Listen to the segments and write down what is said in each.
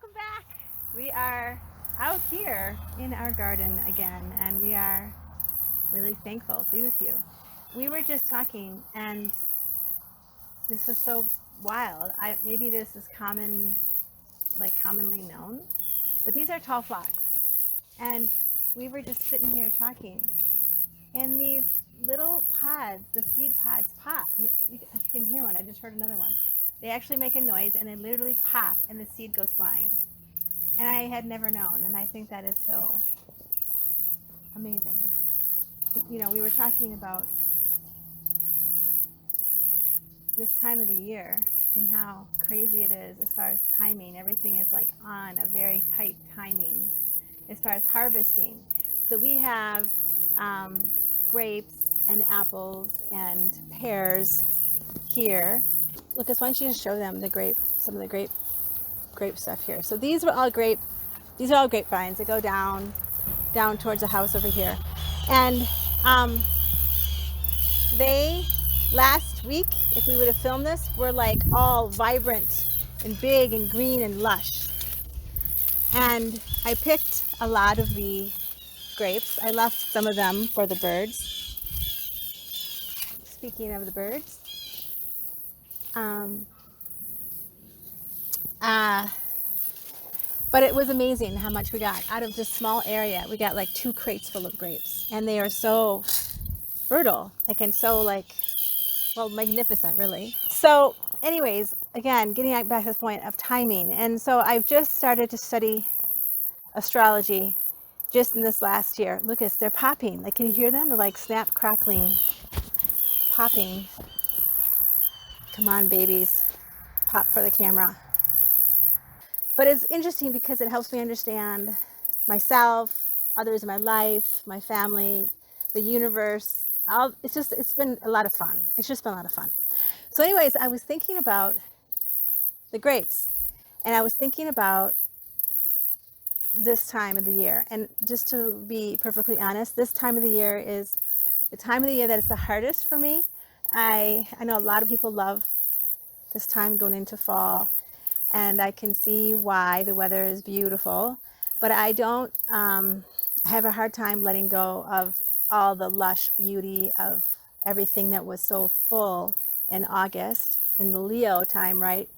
welcome back. We are out here in our garden again, and we are really thankful to be with you. We were just talking, and this was so wild. Maybe this is commonly known, but these are tall phlox, and we were just sitting here talking, and these little pods, the seed pods, pop. You can hear one. I just heard another one. They actually make a noise, and they literally pop, and the seed goes flying. And I had never known, and I think that is so amazing. We were talking about this time of the year and how crazy it is as far as timing. Everything is like on a very tight timing as far as harvesting. So we have grapes and apples and pears here. Lucas, why don't you just show them some of the grape stuff here. So these are all grapevines that go down towards the house over here, and they last week, if we would have filmed this, were like all vibrant and big and green and lush. And I picked a lot of the grapes. I left some of them for the birds. Speaking of the birds, um, uh, but it was amazing how much we got out of this small area. We got like 2 crates full of grapes, and they are so fertile, magnificent, really. So, anyways, again, getting back to this point of timing. And so I've just started to study astrology just in this last year. Lucas, they're popping. Like, can you hear them? They're like snap, crackling, popping. Come on, babies. Pop for the camera. But it's interesting because it helps me understand myself, others in my life, my family, the universe. It's been a lot of fun. It's just been a lot of fun. So anyways, I was thinking about the grapes, and I was thinking about this time of the year. And just to be perfectly honest, this time of the year is the time of the year that is the hardest for me. I know a lot of people love this time going into fall, and I can see why. The weather is beautiful, but I don't, I have a hard time letting go of all the lush beauty of everything that was so full in August, in the Leo time, right?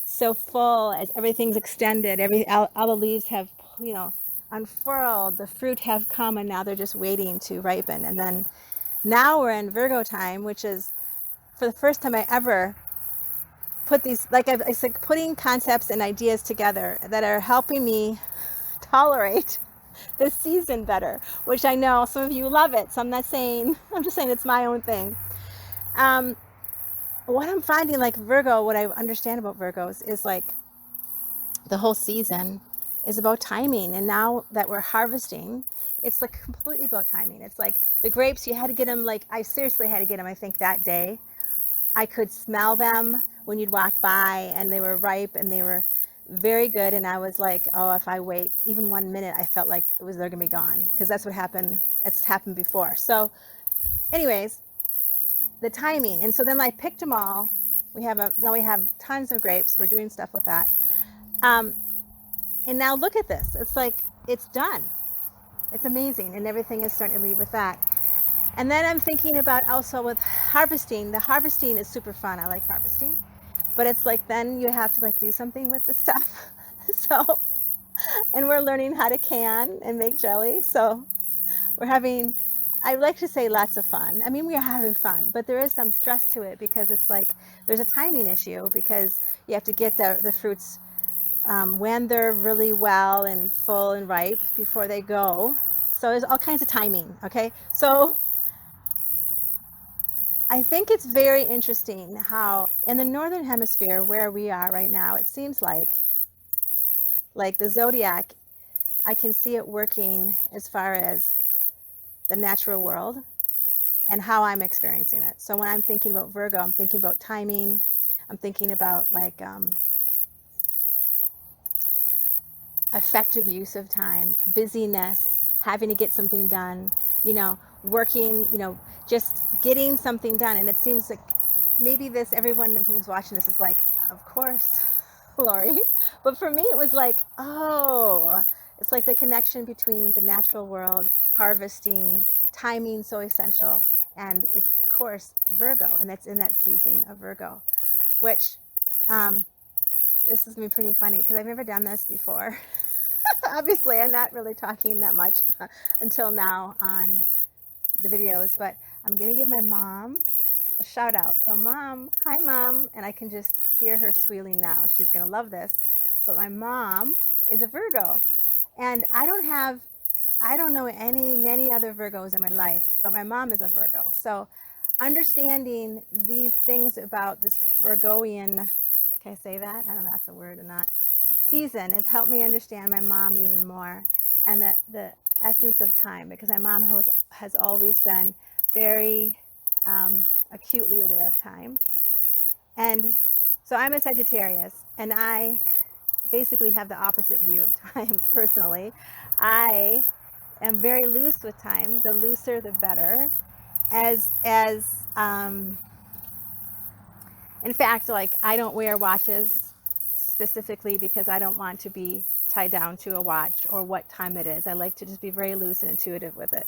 So full as everything's extended, all the leaves have, unfurled, the fruit have come, and now they're just waiting to ripen. And then now we're in Virgo time, which is for the first time I ever put these, it's like putting concepts and ideas together that are helping me tolerate this season better, which I know some of you love it. So I'm just saying it's my own thing. What I'm finding, like Virgo, what I understand about Virgos is like the whole season is about timing. And now that we're harvesting, it's like completely about timing. It's like the grapes, you had to get them, like I seriously had to get them, I think that day. I could smell them when you'd walk by, and they were ripe and they were very good. And I was like, oh, if I wait even 1 minute, I felt like they're gonna be gone, because that's what happened. It's happened before. So anyways, the timing. And so then I picked them all. Now we have tons of grapes. We're doing stuff with that. And now look at this. It's like, it's done. It's amazing. And everything is starting to leave with that. And then I'm thinking about also with harvesting. The harvesting is super fun. I like harvesting. But it's like then you have to like do something with the stuff. So, and we're learning how to can and make jelly. So we're having, I like to say, lots of fun. I mean, we are having fun, but there is some stress to it, because it's like there's a timing issue, because you have to get the fruits when they're really well and full and ripe before they go. So there's all kinds of timing. Okay. So I think it's very interesting how in the northern hemisphere where we are right now, it seems like the zodiac, I can see it working as far as the natural world and how I'm experiencing it. So when I'm thinking about Virgo, I'm thinking about timing. I'm thinking about like effective use of time, busyness, having to get something done, working, just getting something done. And it seems like maybe everyone who's watching this is like, of course, Lori. But for me, it was like, oh, it's like the connection between the natural world, harvesting, timing so essential, and it's, of course, Virgo, and that's in that season of Virgo, which this is me pretty funny because I've never done this before. Obviously, I'm not really talking that much until now on the videos, but I'm going to give my mom a shout out. So mom, hi mom, and I can just hear her squealing now. She's going to love this. But my mom is a Virgo, and I don't know many other Virgos in my life, but my mom is a Virgo. So understanding these things about this Virgoian, can I say that? I don't know if that's a word or not, season has helped me understand my mom even more, and the essence of time, because my mom has always been very acutely aware of time. And so I'm a Sagittarius, and I basically have the opposite view of time personally. I am very loose with time. The looser, the better. In fact, like, I don't wear watches specifically because I don't want to be tied down to a watch or what time it is. I like to just be very loose and intuitive with it.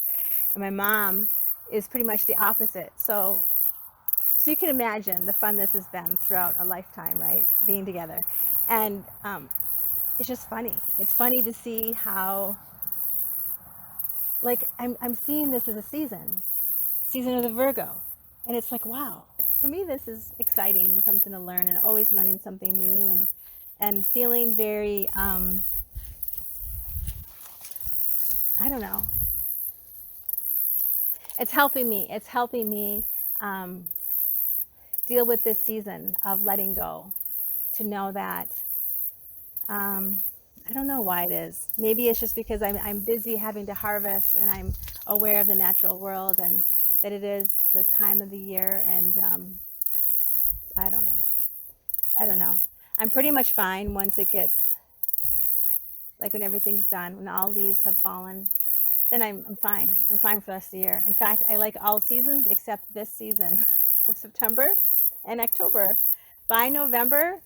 And my mom is pretty much the opposite. So you can imagine the fun this has been throughout a lifetime, right? Being together. And it's just funny. It's funny to see how, like, I'm seeing this as a season of the Virgo. And it's like, wow, for me, this is exciting and something to learn, and always learning something new, and feeling very, I don't know. It's helping me deal with this season of letting go, to know that, I don't know why it is. Maybe it's just because I'm busy having to harvest, and I'm aware of the natural world, and that it is the time of the year. And I don't know. I'm pretty much fine once it gets, like, when everything's done, when all leaves have fallen, then I'm fine. I'm fine for the rest of the year. In fact, I like all seasons except this season of September and October. By November,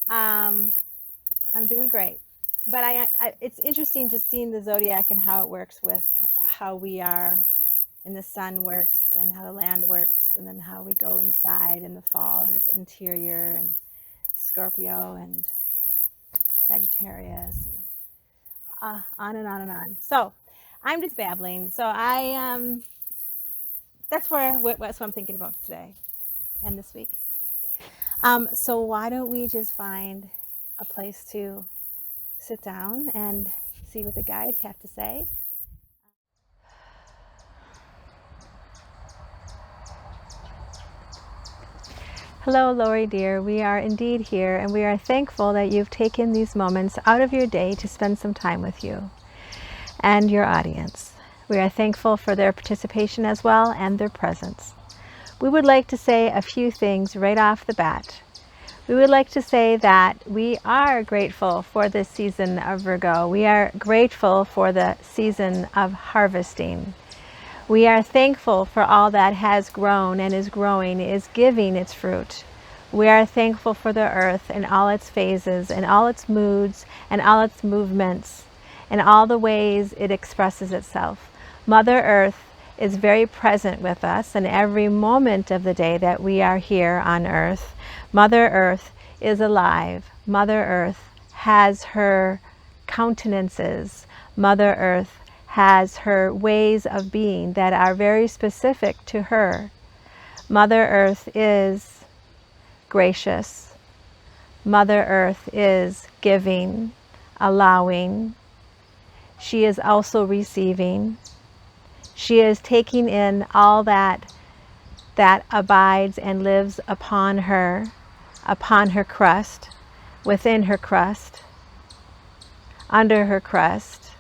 I'm doing great. But it's interesting just seeing the zodiac and how it works with how we are, and the sun works, and how the land works, and then how we go inside in the fall, and its interior, and Scorpio and Sagittarius, and on and on and on. So I'm just babbling. So that's what I'm thinking about today and this week. So why don't we just find a place to sit down and see what the guides have to say. Hello, Lori dear. We are indeed here, and we are thankful that you've taken these moments out of your day to spend some time with you and your audience. We are thankful for their participation as well, and their presence. We would like to say a few things right off the bat. We would like to say that we are grateful for this season of Virgo. We are grateful for the season of harvesting. We are thankful for all that has grown and is growing, is giving its fruit. We are thankful for the earth and all its phases and all its moods and all its movements and all the ways it expresses itself. Mother Earth is very present with us in every moment of the day that we are here on Earth. Mother Earth is alive. Mother Earth has her countenances. Mother Earth has her ways of being that are very specific to her. Mother Earth is gracious. Mother Earth is giving, allowing. She is also receiving. She is taking in all that abides and lives upon her crust, within her crust, under her crust,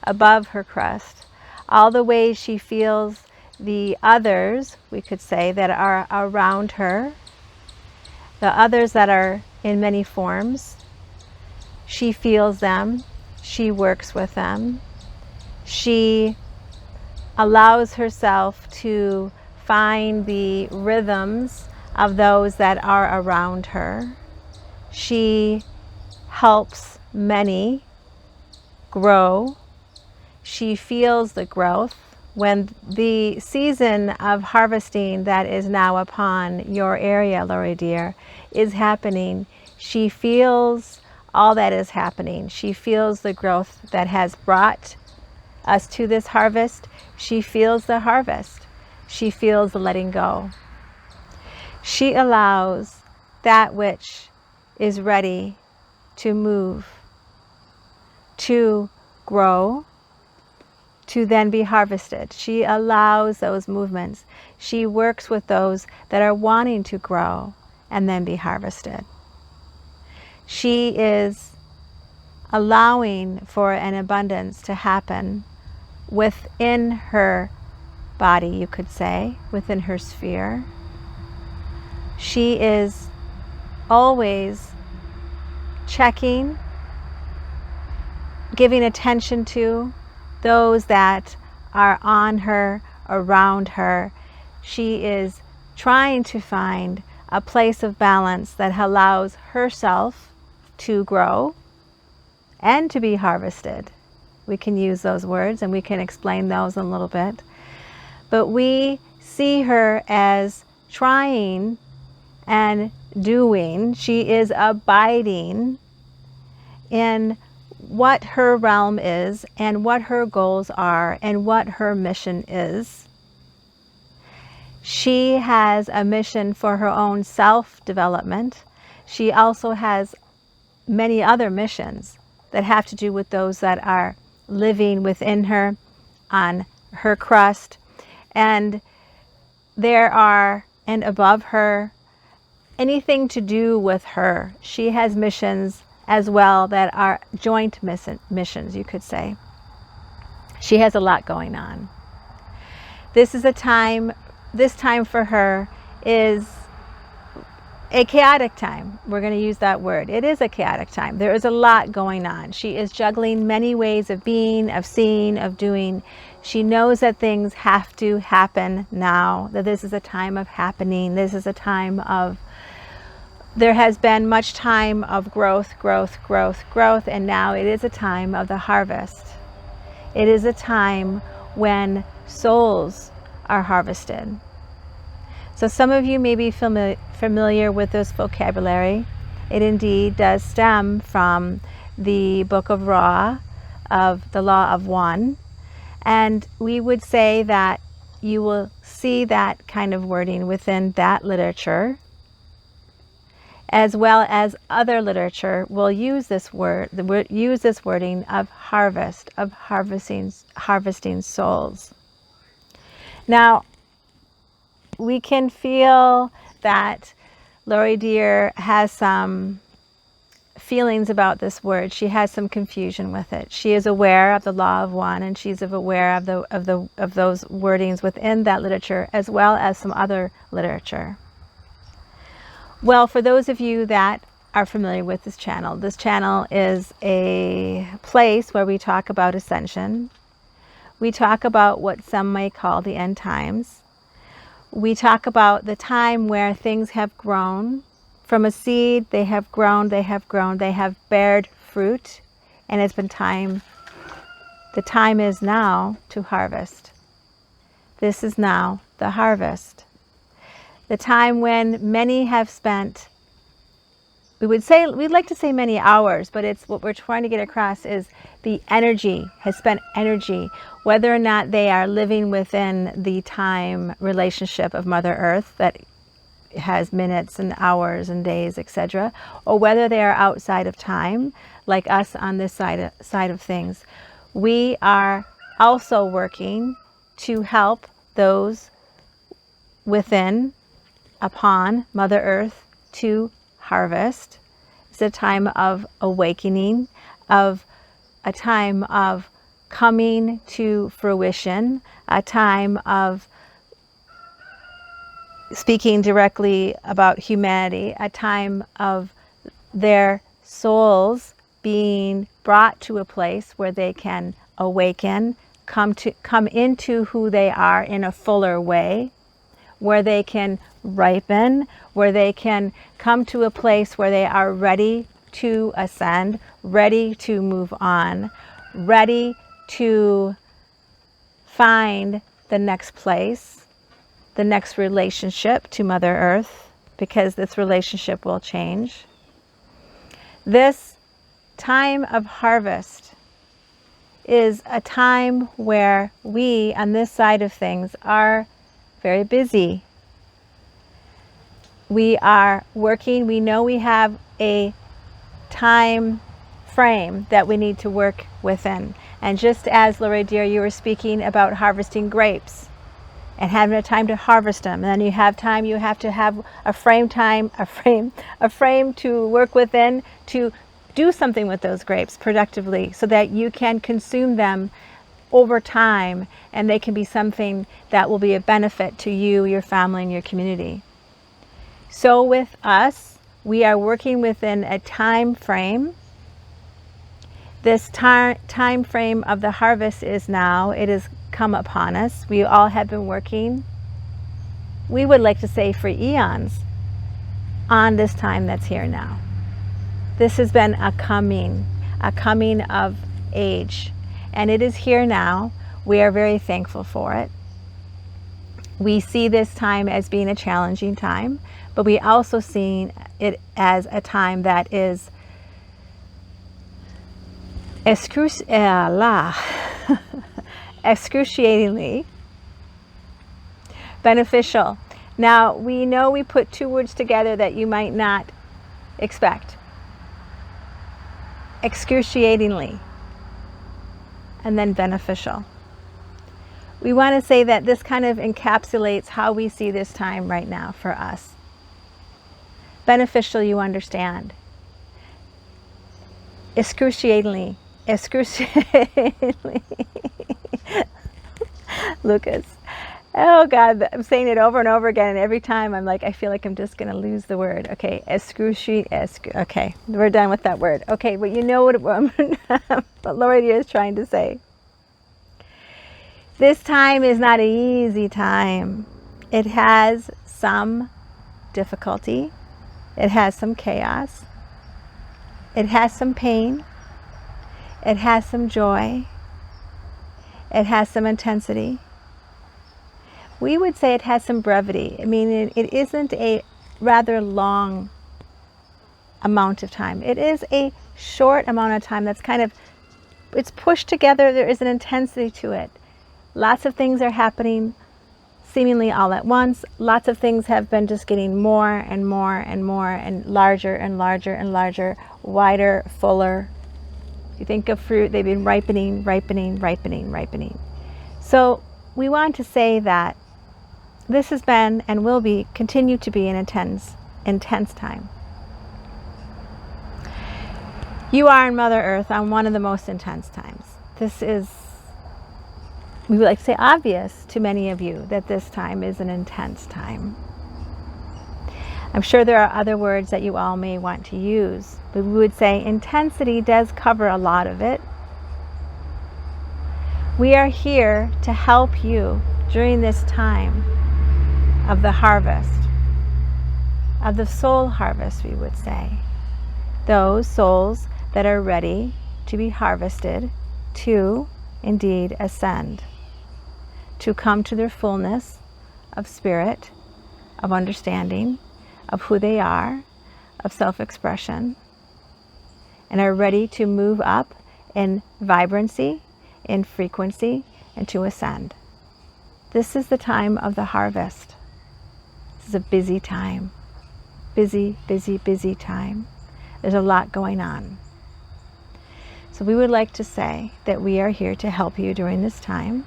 above her crust, all the ways she feels the others, we could say, that are around her, the others that are in many forms. She feels them, she works with them, she allows herself to find the rhythms of those that are around her. She helps many grow. She feels the growth. When the season of harvesting that is now upon your area, Lori dear, is happening, she feels all that is happening. She feels the growth that has brought us to this harvest. She feels the harvest. She feels the letting go. She allows that which is ready to move, to grow, to then be harvested. She allows those movements. She works with those that are wanting to grow and then be harvested. She is allowing for an abundance to happen within her body, you could say, within her sphere. She is always checking, giving attention to those that are on her, around her. She is trying to find a place of balance that allows herself to grow and to be harvested. We can use those words and we can explain those in a little bit. But we see her as trying and doing. She is abiding in what her realm is and what her goals are and what her mission is. She has a mission for her own self-development. She also has many other missions that have to do with those that are living within her, on her crust, and there are, and above her, anything to do with her. She has missions as well that are joint missions, you could say. She has a lot going on. This time for her is a chaotic time. We're going to use that word. It is a chaotic time. There is a lot going on. She is juggling many ways of being, of seeing, of doing. She knows that things have to happen now, that this is a time of happening. This is a time of, there has been much time of growth, and now it is a time of the harvest. It is a time when souls are harvested. So some of you may be familiar with this vocabulary. It indeed does stem from the Book of Ra, of the Law of One. And we would say that you will see that kind of wording within that literature, as well as other literature will use this wording of harvest, of harvesting souls. Now, we can feel that Lori dear has some feelings about this word. She has some confusion with it. She is aware of the Law of One, and she's aware of those wordings within that literature, as well as some other literature. Well, for those of you that are familiar with this channel is a place where we talk about ascension. We talk about what some may call the end times. We talk about the time where things have grown. From a seed, they have grown, they have bared fruit, and it's been time. The time is now to harvest. This is now the harvest. The time when many have spent, we'd like to say many hours, but it's what we're trying to get across is the energy, has spent energy, whether or not they are living within the time relationship of Mother Earth that has minutes and hours and days, etc., or whether they are outside of time, like us on this side of things. We are also working to help those within, upon Mother Earth, to harvest. It's a time of awakening, of a time of coming to fruition, a time of speaking directly about humanity, a time of their souls being brought to a place where they can awaken, come into who they are in a fuller way, where they can ripen, where they can come to a place where they are ready to ascend, ready to move on, ready to find the next place, the next relationship to Mother Earth, because this relationship will change. This time of harvest is a time where we on this side of things are very busy. We are working. We know we have a time frame that we need to work within. And just as, Lori dear, you were speaking about harvesting grapes and having a time to harvest them, and then you have to have a frame to work within to do something with those grapes productively so that you can consume them over time and they can be something that will be a benefit to you, your family, and your community. So with us, we are working within a time frame. This time frame of the harvest is now. It has come upon us. We all have been working, we would like to say, for eons on this time that's here now. This has been a coming of age, and it is here now. We are very thankful for it. We see this time as being a challenging time, but we also see it as a time that is excruciatingly beneficial. Now, we know we put two words together that you might not expect. Excruciatingly, and then beneficial. We want to say that this kind of encapsulates how we see this time right now for us. Beneficial, you understand. Excruciatingly. Lucas. Oh God, I'm saying it over and over again, and every time I'm like, I feel like I'm just going to lose the word. Okay, okay, we're done with that word. Okay, but you know what Lori is trying to say. This time is not an easy time. It has some difficulty. It has some chaos. It has some pain. It has some joy. It has some intensity. We would say it has some brevity. I mean, it isn't a rather long amount of time. It is a short amount of time that's kind of, it's pushed together. There is an intensity to it. Lots of things are happening seemingly all at once. Lots of things have been just getting more and more and more and larger and larger and larger, wider, fuller. If you think of fruit, they've been ripening. So we want to say that this has been and will be, continue to be an intense time. You are in Mother Earth on one of the most intense times. This is, we would like to say, obvious to many of you that this time is an intense time. I'm sure there are other words that you all may want to use, but we would say intensity does cover a lot of it. We are here to help you during this time of the harvest, of the soul harvest, we would say. Those souls that are ready to be harvested to indeed ascend, to come to their fullness of spirit, of understanding, of who they are, of self-expression, and are ready to move up in vibrancy, in frequency, and to ascend. This is the time of the harvest. This is a busy time. Busy time. There's a lot going on. So we would like to say that we are here to help you during this time.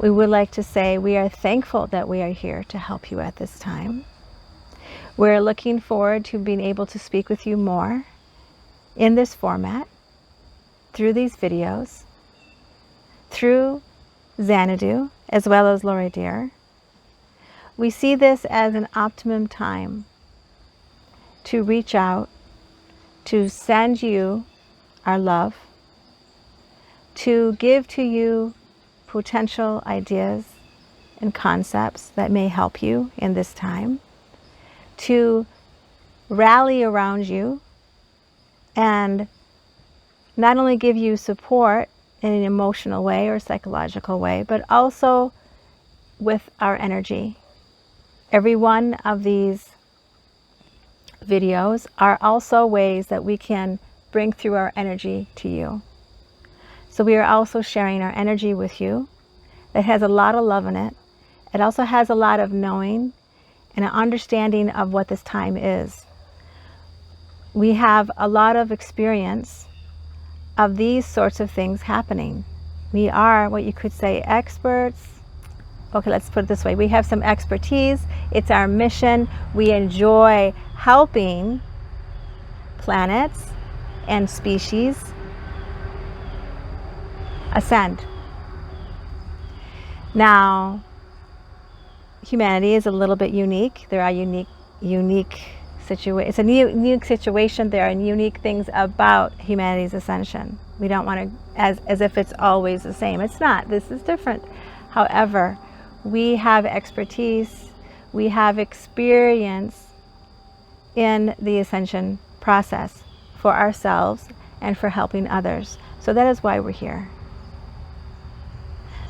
We would like to say we are thankful that we are here to help you at this time. We're looking forward to being able to speak with you more in this format, through these videos, through Xanadu, as well as Lori dear. We see this as an optimum time to reach out, to send you our love, to give to you potential ideas, and concepts that may help you in this time, to rally around you and not only give you support in an emotional way or psychological way, but also with our energy. Every one of these videos are also ways that we can bring through our energy to you. So we are also sharing our energy with you. That has a lot of love in it. It also has a lot of knowing and an understanding of what this time is. We have a lot of experience of these sorts of things happening. We are what you could say experts. Okay, let's put it this way. We have some expertise. It's our mission. We enjoy helping planets and species ascend. Now, humanity is a little bit unique. There are unique situation. It's a unique situation. There are unique things about humanity's ascension. We don't want to, as if it's always the same. It's not. This is different. However, we have expertise. We have experience in the ascension process for ourselves and for helping others. So that is why we're here.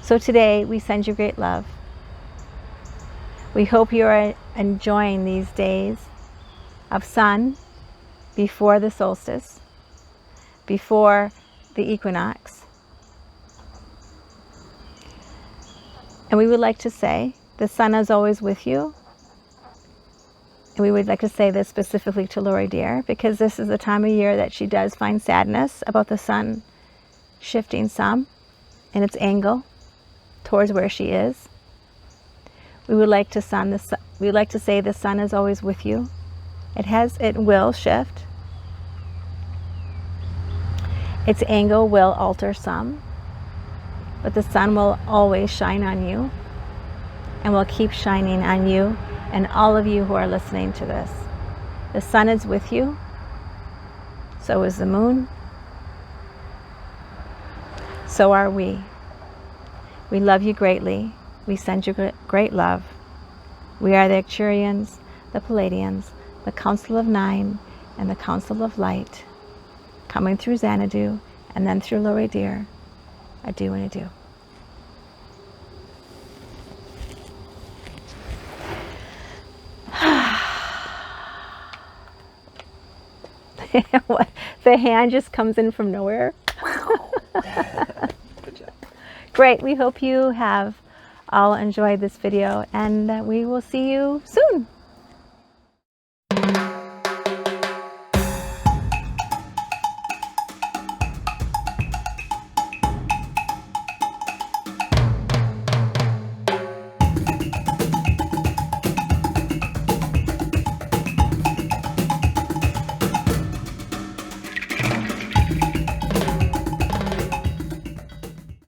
So today we send you great love. We hope you are enjoying these days of sun before the solstice, before the equinox. And we would like to say the sun is always with you. And we would like to say this specifically to Lori Deer, because this is the time of year that she does find sadness about the sun shifting some in its angle towards where she is. We would like to say the sun is always with you. It will shift. Its angle will alter some, but the sun will always shine on you and will keep shining on you and all of you who are listening to this. The sun is with you. So is the moon. So are we. We love you greatly. We send you great love. We are the Excrucians, the Palladians, the Council of Nine, and the Council of Light, coming through Xanadu and then through Lori Deer. Adieu and adieu. The hand just comes in from nowhere. Good job. Great. We hope you have all enjoyed this video, and we will see you soon.